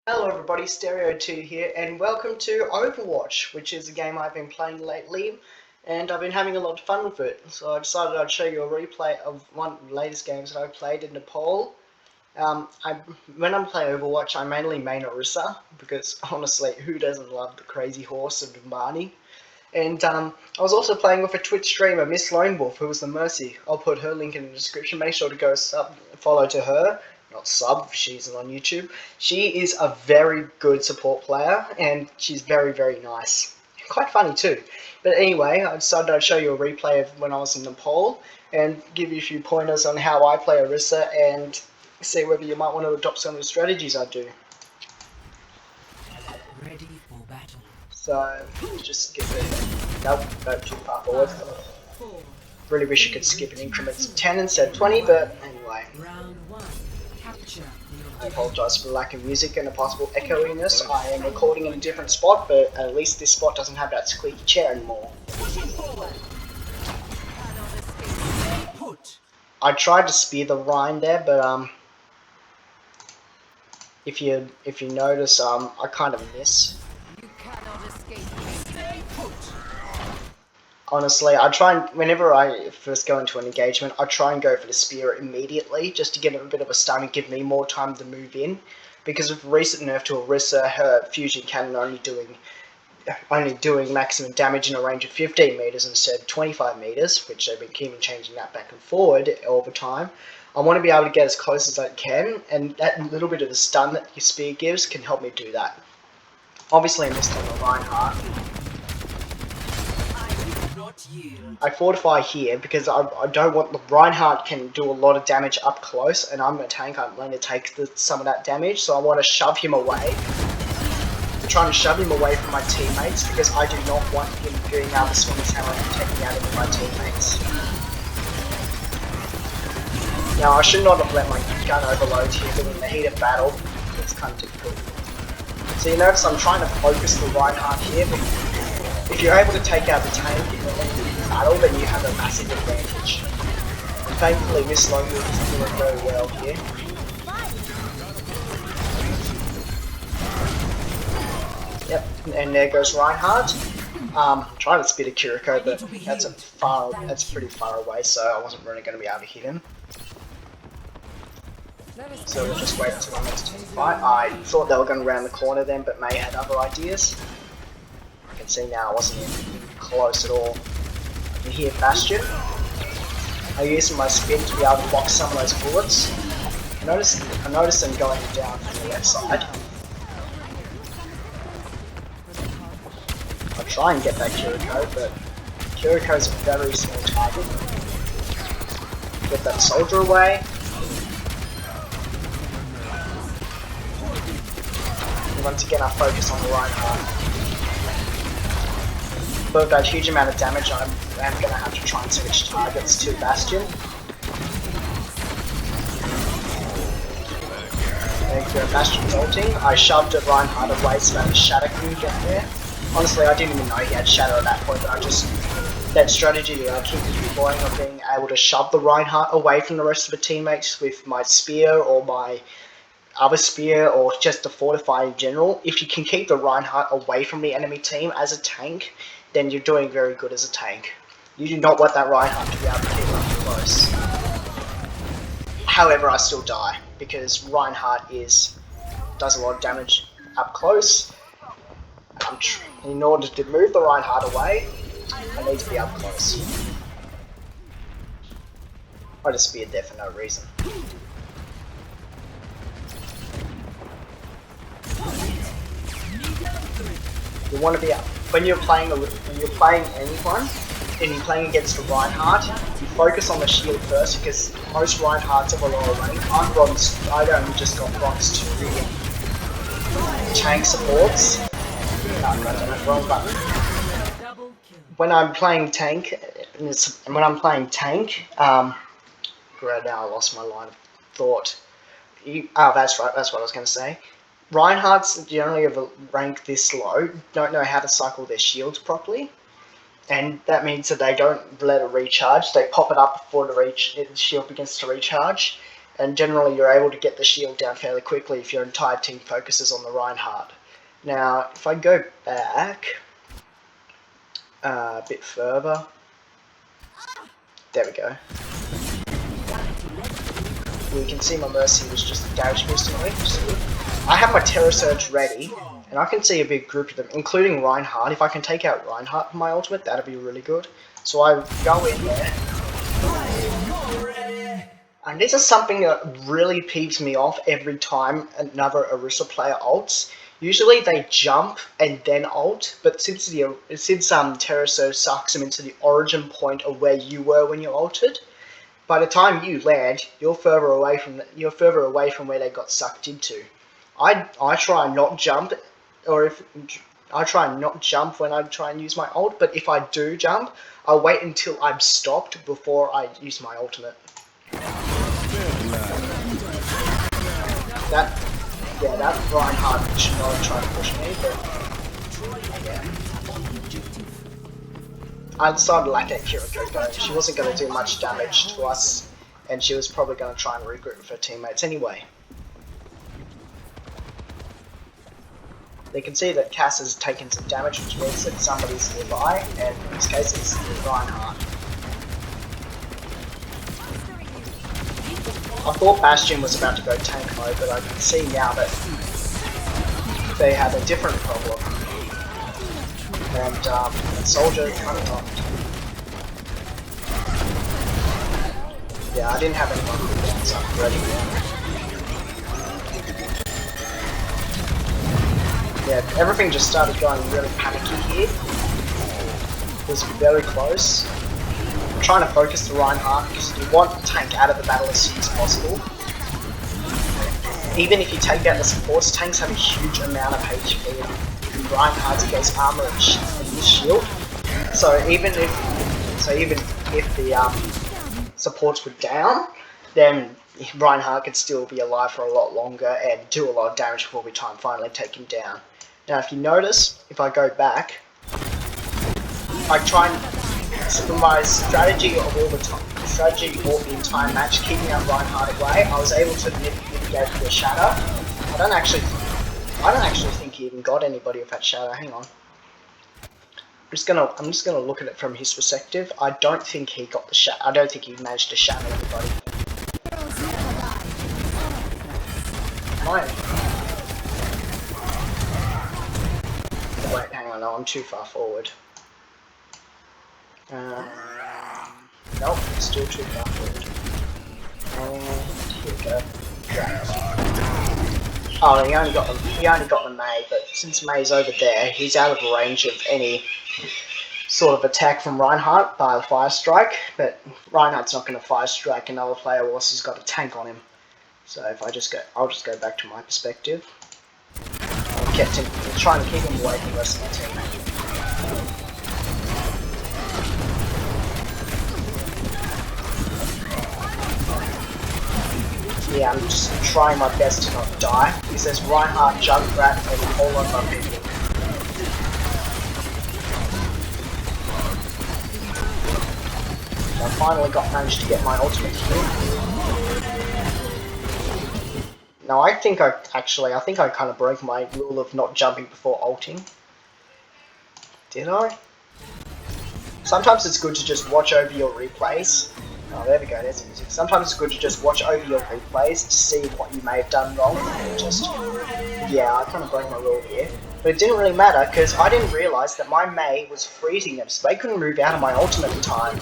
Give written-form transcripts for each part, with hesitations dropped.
Hello everybody, Stereo2 here, and welcome to Overwatch, which is a game I've been playing lately, and I've been having a lot of fun with it. So I decided I'd show you a replay of one of the latest games that I've played in Nepal. When I'm playing Overwatch, I mainly main Orisa, because honestly, who doesn't love the crazy horse of Dumbani? And I was also playing with a Twitch streamer, MissLoneWolf, who was the Mercy. I'll put her link in the description. Make sure to go follow to her. Not sub, she's on YouTube. She is a very good support player, and she's very, very nice. Quite funny too. But anyway, I decided I'd show you a replay of when I was in Nepal, and give you a few pointers on how I play Orisa, and see whether you might want to adopt some of the strategies I do. Ready for battle. So, just skip it. Nope, too far forward. Really wish you could skip in increments of 10 instead of 20, but anyway. Round one. Capture. I apologise for the lack of music and the possible echoiness. I am recording in a different spot, but at least this spot doesn't have that squeaky chair anymore. I tried to spear the Rhine there, but if you notice, I kind of miss. You cannot escape. Honestly, I try and, whenever I first go into an engagement, I try and go for the spear immediately, just to get a bit of a stun and give me more time to move in. Because with recent nerf to Orisa, her fusion cannon only doing maximum damage in a range of 15 meters instead of 25 meters, which they've been keeping changing that back and forward over time. I want to be able to get as close as I can, and that little bit of the stun that your spear gives can help me do that. Obviously, in this time of Reinhardt, I fortify here because I don't want the Reinhardt can do a lot of damage up close, and I'm a tank. I'm going to take some of that damage, so I want to shove him away. I'm trying to shove him away from my teammates because I do not want him being able to swing his hammer and taking out any of my teammates. Now, I should not have let my gun overload here, but in the heat of battle, it's kind of difficult. So you notice I'm trying to focus the Reinhardt here, but if you're able to take out the tank in the battle, then you have a massive advantage. And thankfully, MissLoneWolf is doing very well here. Yep, and there goes Reinhardt. Trying to spit a Kiriko, but that's pretty far away, so I wasn't really going to be able to hit him. So we'll just wait until the next team fight. I thought they were going to round the corner then, but May had other ideas. You can see now I wasn't even close at all. I can hear Bastion. I'm using my spin to be able to block some of those bullets. I noticed them going down from the left side. I'll try and get that Kiriko, but Kiriko's a very small target. Get that soldier away. And once again I focus on the Reinhardt. But with that huge amount of damage, I'm going to have to try and switch targets to Bastion. Thank you, Bastion's ulting. I shoved a Reinhardt away so that his Shadow couldn't get there. Honestly, I didn't even know he had Shadow at that point, but that strategy that I keep employing of being able to shove the Reinhardt away from the rest of the teammates with my spear or my other spear, or just to fortify in general. If you can keep the Reinhardt away from the enemy team as a tank, then you're doing very good as a tank. You do not want that Reinhardt to be able to keep up close. However, I still die, because Reinhardt does a lot of damage up close. In order to move the Reinhardt away, I need to be up close. I just speared there for no reason. You want to be up. When you're playing anyone, and you're playing against a Reinhardt, you focus on the shield first, because most Reinhardts of a lower rank. I'd only just got bronze 2 in tank supports. No, I don't know, wrong button. When I'm playing tank, right now I lost my line of thought. That's right, that's what I was going to say. Reinhardts generally of a rank this low don't know how to cycle their shields properly, and that means that they don't let it recharge. They pop it up before the shield begins to recharge, and generally you're able to get the shield down fairly quickly if your entire team focuses on the Reinhardt. Now, if I go back a bit further, there we go. You can see my Mercy was just damaged instantly. I have my Terror Surge ready, and I can see a big group of them, including Reinhardt. If I can take out Reinhardt from my ultimate, that'd be really good. So I go in there. And this is something that really peeves me off every time another Orisa player ults. Usually they jump and then ult, but since Terror Surge sucks them into the origin point of where you were when you ulted, by the time you land, you're further away from where they got sucked into. I try and not jump, I try and not jump when I try and use my ult, but if I do jump, I'll wait until I'm stopped before I use my ultimate. That Reinhardt should not have tried to push me, but yeah. I decided to let Kiriko go. She wasn't going to do much damage to us, and she was probably going to try and regroup with her teammates anyway. They can see that Cass has taken some damage, which means that somebody's nearby, and in this case it's Reinhardt. I thought Bastion was about to go tank mode, but I can see now that they have a different problem. And Soldier kind of dropped. Yeah, I didn't have anyone who was ready. Yeah, everything just started going really panicky here. It was very close. I'm trying to focus the Reinhardt because you want the tank out of the battle as soon as possible. Even if you take out the supports, tanks have a huge amount of HP. Reinhardt's against armor and his shield. So even if the supports were down, then Reinhardt could still be alive for a lot longer and do a lot of damage before we finally take him down. Now, if you notice, if I go back, I try and my strategy of all the time, the entire match, keeping that Reinhardt away. I was able to mitigate the shadow. I don't actually think he even got anybody with that shadow. Hang on. I'm just gonna look at it from his perspective. I don't think he got the shadow. I don't think he managed to shadow anybody. Wait, hang on. No, I'm too far forward. Nope, still too far forward. And here we go. Oh, he only got the May, but since May's over there, he's out of range of any sort of attack from Reinhardt by a fire strike. But Reinhardt's not going to fire strike another player whilst he's got a tank on him. So if I'll just go back to my perspective. I'm trying to keep him away from the rest of my team. Yeah, I'm just trying my best to not die, because there's Reinhardt, Junkrat, and a whole lot of other people. So I finally managed to get my ultimate here. Now I think I kind of broke my rule of not jumping before ulting. Did I? Sometimes it's good to just watch over your replays. Oh, there we go, there's the music. Sometimes it's good to just watch over your replays to see what you may have done wrong. Yeah, I kind of broke my rule here. But it didn't really matter, because I didn't realise that my Mei was freezing them, so they couldn't move out of my ultimate in time.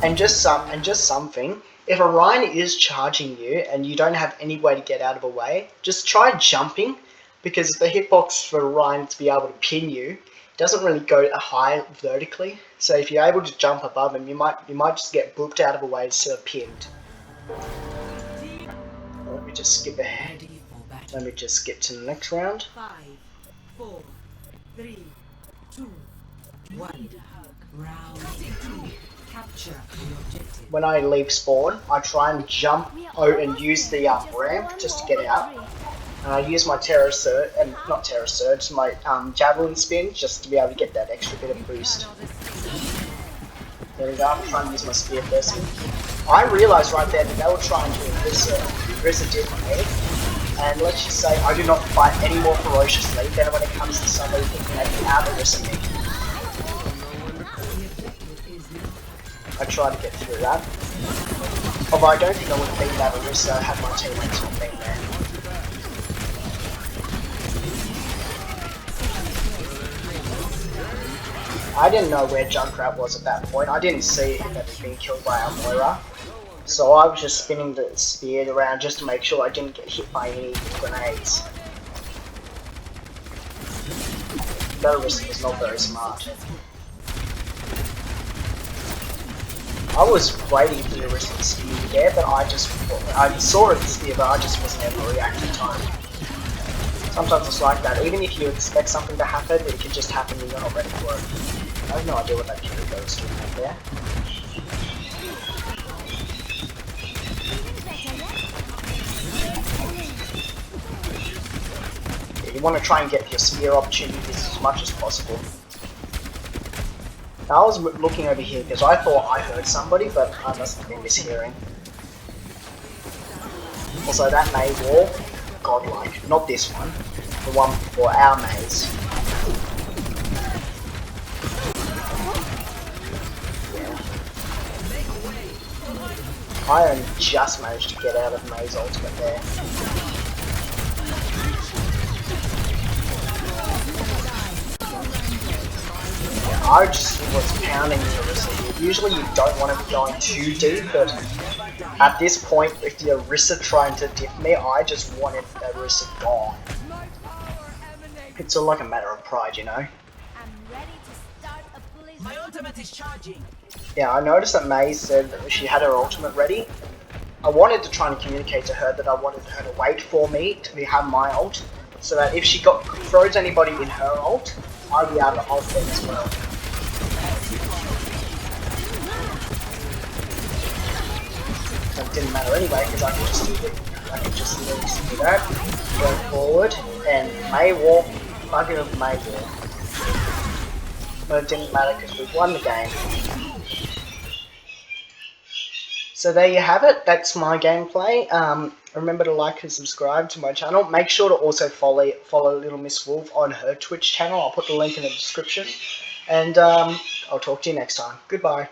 And just something, if a Ryan is charging you and you don't have any way to get out of the way, just try jumping. Because the hitbox for Ryan to be able to pin you doesn't really go high vertically. So if you're able to jump above him, you might just get booped out of the way instead of pinned. Let me just skip ahead. Let me just skip to the next round. 5, 4, 3, 2, 1. Round 2. Capture the objective. When I leave spawn, I try and jump out and use the ramp just to get out. And I use my Terror Surge, and not Terror Surge, my Javelin Spin, just to be able to get that extra bit of boost. There we go, I'm trying to use my Spear first. I realised right there that they were trying to Orisa did me, and let's just say I do not fight any more ferociously than when it comes to somebody thinking they can out-Orisa me. I tried to get through that. Although I don't think I would have been that Orisa had my teammates not been there. I didn't know where Junkrat was at that point. I didn't see that he'd been killed by our Moira. So I was just spinning the spear around just to make sure I didn't get hit by any grenades. That Orisa was not very smart. I was waiting for the Orisa to spear there, but I saw it spear, but I just wasn't able to react in time. Sometimes it's like that. Even if you expect something to happen, it can just happen and you're not ready for it. I have no idea what that carry goes to right there. Yeah, you want to try and get your spear opportunities as much as possible. Now, I was looking over here because I thought I heard somebody, but I must have been mishearing. Also, that May wall, godlike. Not this one, the one for our maze. I only just managed to get out of May's ultimate there. Yeah, I just was pounding the Orisa here. Usually you don't want to be going too deep, but at this point, with the Orisa trying to diff me, I just wanted that Orisa gone. It's all like a matter of pride, you know? My ultimate is charging. Yeah, I noticed that May said that she had her ultimate ready. I wanted to try and communicate to her that I wanted her to wait for me to have my ult, so that if she throws anybody in her ult, I'd be able to ult them as well. So it didn't matter anyway, because I could just do it. I could just do that, go forward, and May walk, bugger of May walk. But it didn't matter because we won the game. So there you have it, that's my gameplay. Remember to like and subscribe to my channel. Make sure to also follow Little Miss Wolf on her Twitch channel. I'll put the link in the description. And I'll talk to you next time. Goodbye.